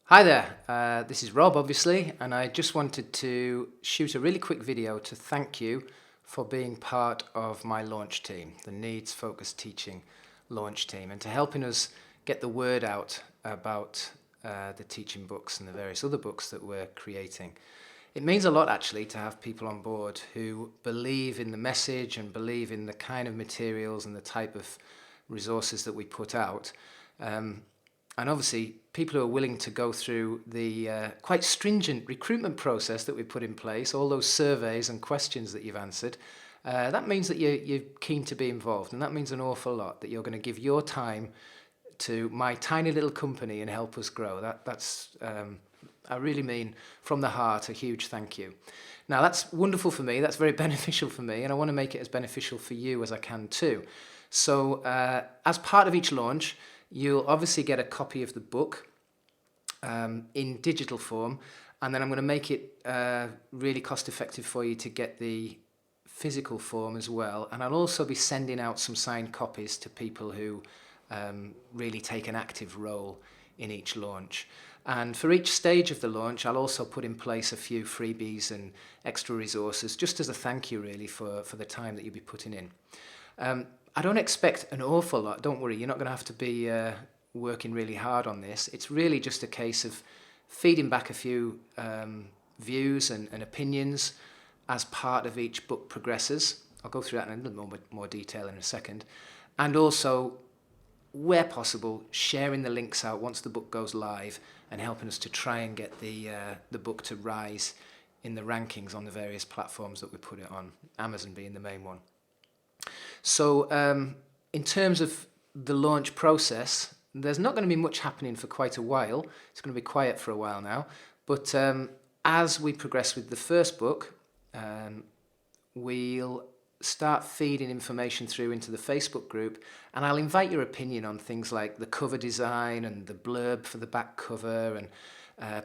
Hi there, this is Rob obviously, and I just wanted to shoot a really quick video to thank you for being part of my launch team, the Needs Focused Teaching launch team, and to helping us get the word out about the teaching books and the various other books that we're creating. It means a lot actually to have people on board who believe in the message and believe in the kind of materials and the type of resources that we put out. And obviously, people who are willing to go through the quite stringent recruitment process that we put in place, all those surveys and questions that you've answered, that means that you're keen to be involved. And that means an awful lot, that you're going to give your time to my tiny little company and help us grow. That's I really mean from the heart a huge thank you. Now that's wonderful for me, that's very beneficial for me, and I want to make it as beneficial for you as I can too. So as part of each launch, you'll obviously get a copy of the book in digital form, and then I'm going to make it really cost effective for you to get the physical form as well. And I'll also be sending out some signed copies to people who really take an active role in each launch. And for each stage of the launch, I'll also put in place a few freebies and extra resources, just as a thank you really for the time that you'll be putting in. I don't expect an awful lot, don't worry, you're not going to have to be working really hard on this. It's really just a case of feeding back a few views and opinions as part of each book progresses. I'll go through that in a little more detail in a second. And also, where possible, sharing the links out once the book goes live and helping us to try and get the book to rise in the rankings on the various platforms that we put it on, Amazon being the main one. So in terms of the launch process, there's not going to be much happening for quite a while. It's going to be quiet for a while now. But as we progress with the first book, we'll start feeding information through into the Facebook group, and I'll invite your opinion on things like the cover design and the blurb for the back cover, and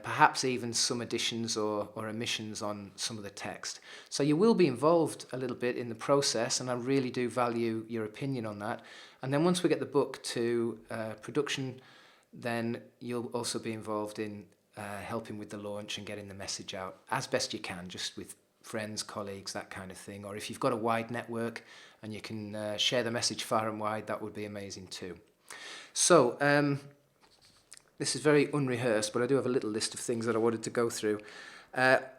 perhaps even some additions or omissions on some of the text. So you will be involved a little bit in the process, and I really do value your opinion on that. And then once we get the book to production, then you'll also be involved in helping with the launch and getting the message out as best you can, just with friends, colleagues, that kind of thing. Or if you've got a wide network and you can share the message far and wide, that would be amazing too. So this is very unrehearsed, but I do have a little list of things that I wanted to go through.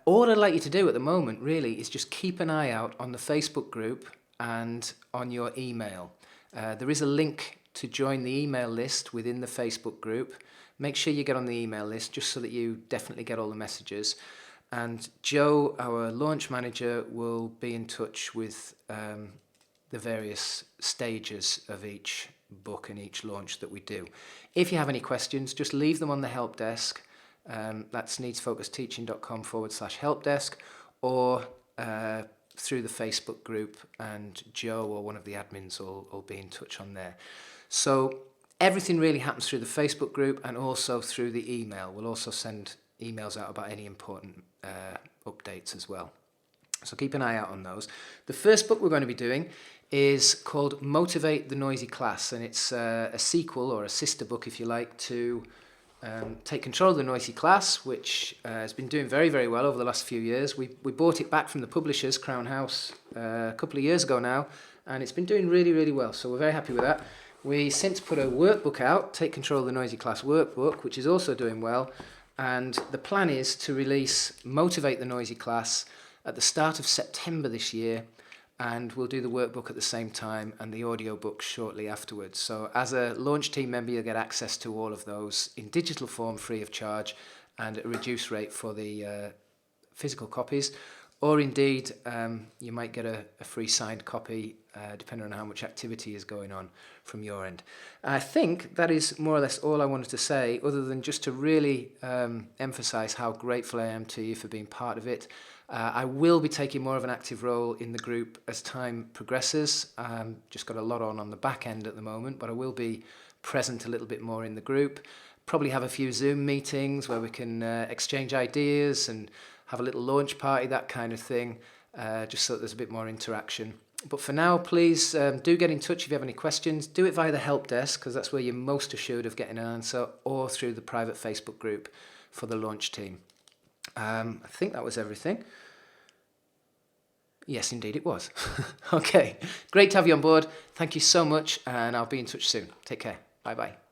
All I'd like you to do at the moment really is just keep an eye out on the Facebook group and on your email. There is a link to join the email list within the Facebook group. Make sure you get on the email list just so that you definitely get all the messages. And Joe, our launch manager, will be in touch with the various stages of each book and each launch that we do. If you have any questions, just leave them on the help desk. That's needsfocusedteaching.com/help desk, or through the Facebook group, and Joe or one of the admins will be in touch on there. So everything really happens through the Facebook group and also through the email. We'll also send emails out about any important updates as well. So keep an eye out on those. The first book we're going to be doing is called Motivate the Noisy Class, and it's a sequel or a sister book, if you like, to Take Control of the Noisy Class, which has been doing very, very well over the last few years. We bought it back from the publishers, Crown House, a couple of years ago now, and it's been doing really, really well, so we're very happy with that. We since put a workbook out, Take Control of the Noisy Class workbook, which is also doing well, and the plan is to release Motivate the Noisy Class at the start of September this year, and we'll do the workbook at the same time and the audiobook shortly afterwards. So as a launch team member, you'll get access to all of those in digital form free of charge and at a reduced rate for the physical copies. Or indeed, you might get a free signed copy depending on how much activity is going on from your end. I think that is more or less all I wanted to say, other than just to really emphasise how grateful I am to you for being part of it. I will be taking more of an active role in the group as time progresses. Just got a lot on the back end at the moment, but I will be present a little bit more in the group. Probably have a few Zoom meetings where we can exchange ideas and have a little launch party, that kind of thing, just so that there's a bit more interaction. But for now, please do get in touch if you have any questions. Do it via the help desk, because that's where you're most assured of getting an answer, or through the private Facebook group for the launch team. I think that was everything. Yes, indeed it was. Okay, great to have you on board. Thank you so much, and I'll be in touch soon. Take care. Bye-bye.